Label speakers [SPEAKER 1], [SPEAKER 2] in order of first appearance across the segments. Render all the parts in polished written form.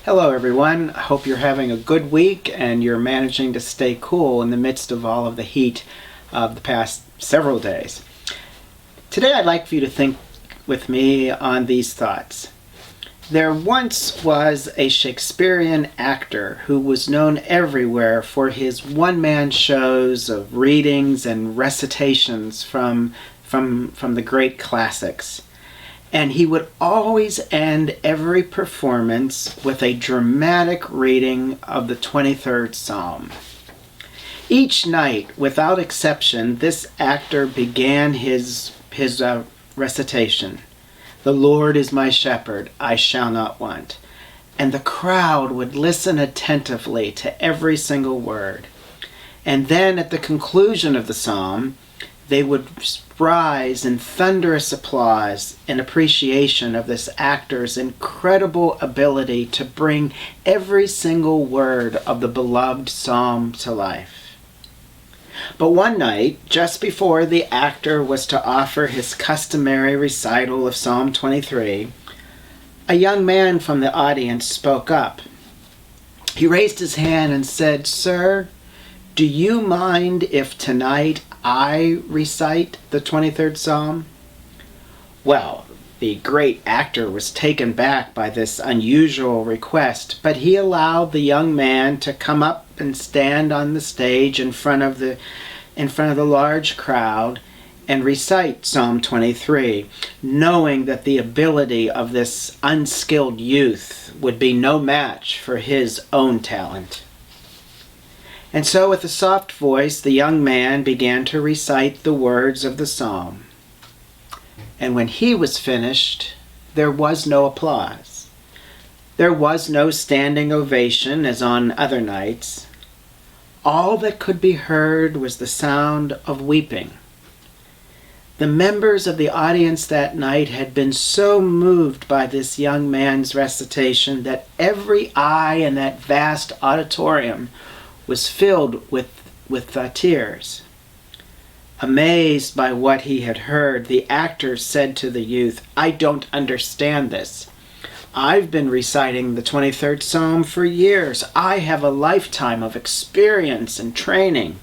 [SPEAKER 1] Hello everyone, I hope you're having a good week and you're managing to stay cool in the midst of all of the heat of the past several days. Today I'd like for you to think with me on these thoughts. There once was a Shakespearean actor who was known everywhere for his one-man shows of readings and recitations from the great classics. And he would always end every performance with a dramatic reading of the 23rd Psalm. Each night, without exception, this actor began his recitation. "The Lord is my shepherd, I shall not want." And the crowd would listen attentively to every single word. And then at the conclusion of the psalm, they would rise in thunderous applause in appreciation of this actor's incredible ability to bring every single word of the beloved psalm to life. But one night, just before the actor was to offer his customary recital of Psalm 23, a young man from the audience spoke up. He raised his hand and said, "Sir, do you mind if tonight I recite the 23rd Psalm?" Well, the great actor was taken back by this unusual request, but he allowed the young man to come up and stand on the stage in front of the large crowd and recite Psalm 23, knowing that the ability of this unskilled youth would be no match for his own talent. And so with a soft voice, the young man began to recite the words of the psalm. And when he was finished, there was no applause. There was no standing ovation as on other nights. All that could be heard was the sound of weeping. The members of the audience that night had been so moved by this young man's recitation that every eye in that vast auditorium was filled with tears. Amazed by what he had heard, the actor said to the youth, "I don't understand this. I've been reciting the 23rd Psalm for years. I have a lifetime of experience and training.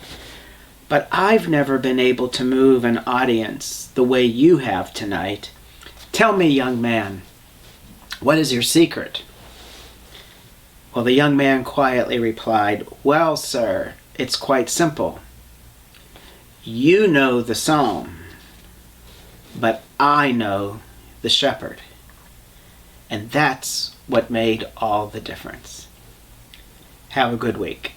[SPEAKER 1] But I've never been able to move an audience the way you have tonight. Tell me, young man, what is your secret?" Well, the young man quietly replied, "Well, sir, it's quite simple. You know the psalm, but I know the shepherd." And that's what made all the difference. Have a good week.